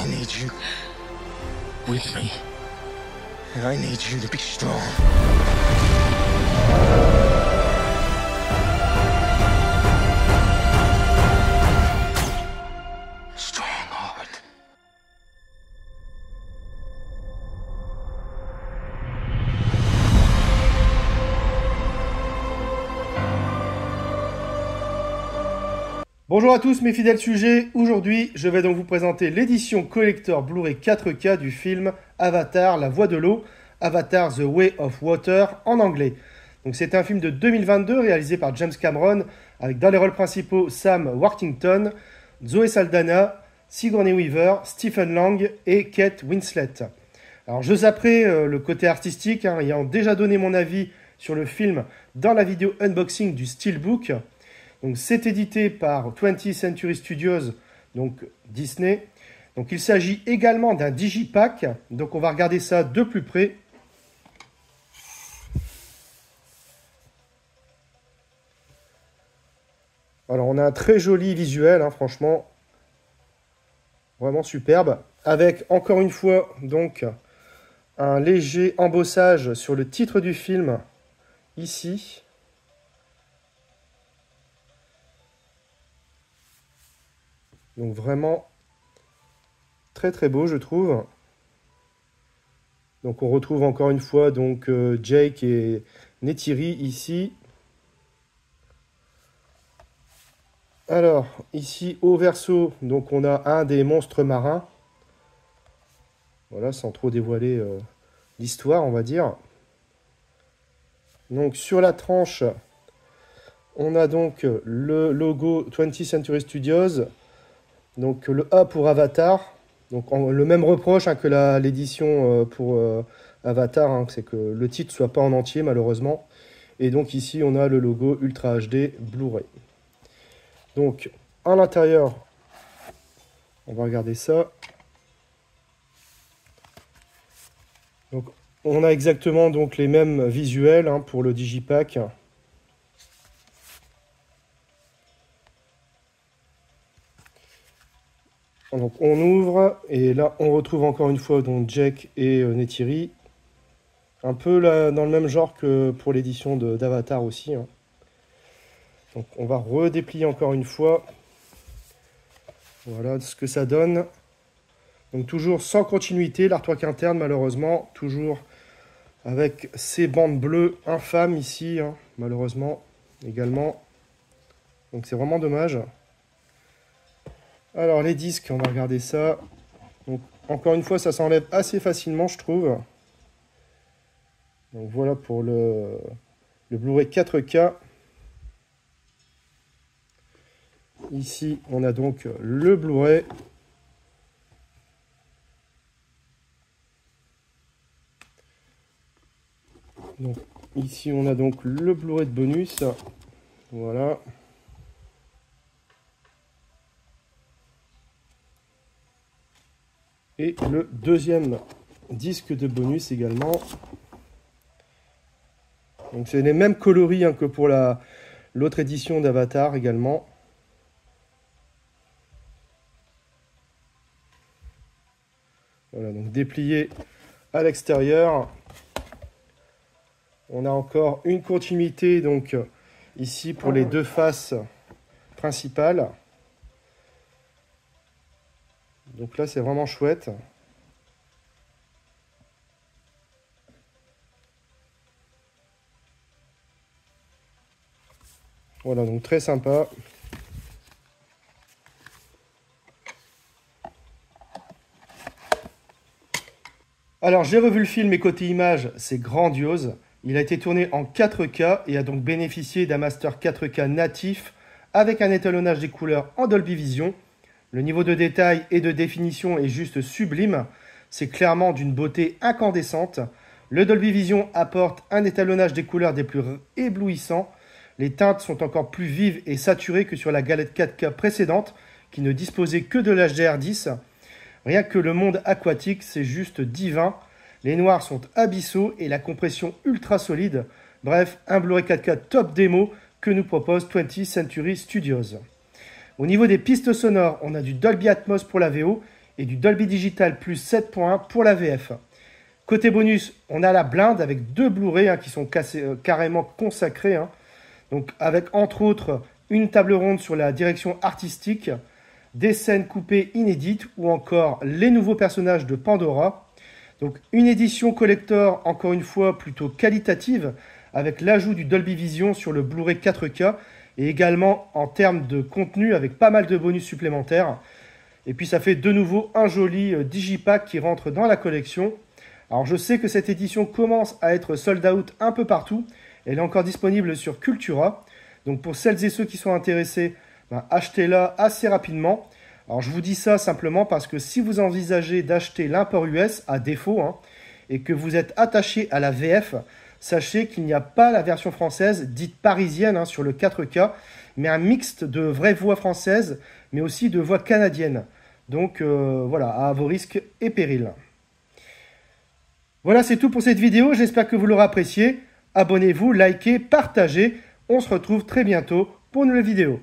I need you with me. And I need you to be strong. Strongheart. Bonjour à tous mes fidèles sujets, aujourd'hui je vais donc vous présenter l'édition collector Blu-ray 4K du film Avatar, la voie de l'eau, Avatar The Way of Water en anglais. Donc c'est un film de 2022 réalisé par James Cameron avec dans les rôles principaux Sam Worthington, Zoe Saldana, Sigourney Weaver, Stephen Lang et Kate Winslet. Alors je zapperai le côté artistique, ayant déjà donné mon avis sur le film dans la vidéo unboxing du Steelbook. Donc, c'est édité par 20th Century Studios, donc Disney. Donc, il s'agit également d'un digipack. Donc, on va regarder ça de plus près. Alors, on a un très joli visuel, franchement. Vraiment superbe. Avec, encore une fois, donc, un léger embossage sur le titre du film, ici. Donc vraiment très très beau je trouve. Donc on retrouve encore une fois donc Jake et Neytiri ici. Alors ici au verso donc on a un des monstres marins. Voilà, sans trop dévoiler l'histoire on va dire. Donc sur la tranche on a donc le logo 20th Century Studios. Donc le A pour Avatar, donc le même reproche que l'édition pour Avatar, c'est que le titre ne soit pas en entier malheureusement. Et donc ici on a le logo Ultra HD Blu-ray. Donc à l'intérieur, on va regarder ça. Donc on a exactement donc les mêmes visuels pour le digipack. Donc on ouvre et là on retrouve encore une fois donc Jake et Neytiri. Un peu là, dans le même genre que pour l'édition d'Avatar aussi. Donc on va redéplier encore une fois. Voilà ce que ça donne. Donc toujours sans continuité, l'artwork interne malheureusement. Toujours avec ces bandes bleues infâmes ici, malheureusement également. Donc c'est vraiment dommage. Alors les disques, on va regarder ça. Donc, encore une fois, ça s'enlève assez facilement, je trouve. Donc voilà pour le Blu-ray 4K. Ici, on a donc le Blu-ray. Donc ici, on a donc le Blu-ray de bonus. Voilà. Et le deuxième disque de bonus également. Donc c'est les mêmes coloris que pour l'autre édition d'Avatar également. Voilà, donc déplié à l'extérieur. On a encore une continuité donc ici pour les deux faces principales. Donc là, c'est vraiment chouette. Voilà, donc très sympa. Alors, j'ai revu le film et côté image, c'est grandiose. Il a été tourné en 4K et a donc bénéficié d'un master 4K natif avec un étalonnage des couleurs en Dolby Vision. Le niveau de détail et de définition est juste sublime. C'est clairement d'une beauté incandescente. Le Dolby Vision apporte un étalonnage des couleurs des plus éblouissants. Les teintes sont encore plus vives et saturées que sur la galette 4K précédente, qui ne disposait que de l'HDR10. Rien que le monde aquatique, c'est juste divin. Les noirs sont abyssaux et la compression ultra solide. Bref, un Blu-ray 4K top démo que nous propose 20th Century Studios. Au niveau des pistes sonores, on a du Dolby Atmos pour la VO et du Dolby Digital plus 7.1 pour la VF. Côté bonus, on a la blinde avec 2 Blu-ray qui sont carrément consacrés. Donc avec entre autres une table ronde sur la direction artistique, des scènes coupées inédites ou encore les nouveaux personnages de Pandora. Donc une édition collector encore une fois plutôt qualitative avec l'ajout du Dolby Vision sur le Blu-ray 4K et également en termes de contenu avec pas mal de bonus supplémentaires. Et puis ça fait de nouveau un joli digipack qui rentre dans la collection. Alors je sais que cette édition commence à être sold out un peu partout. Elle est encore disponible sur Cultura. Donc pour celles et ceux qui sont intéressés, achetez-la assez rapidement. Alors je vous dis ça simplement parce que si vous envisagez d'acheter l'import US à défaut et que vous êtes attaché à la VF, sachez qu'il n'y a pas la version française dite parisienne sur le 4K, mais un mixte de vraies voix françaises, mais aussi de voix canadiennes. Donc voilà, à vos risques et périls. Voilà, c'est tout pour cette vidéo. J'espère que vous l'aurez apprécié. Abonnez-vous, likez, partagez. On se retrouve très bientôt pour une nouvelle vidéo.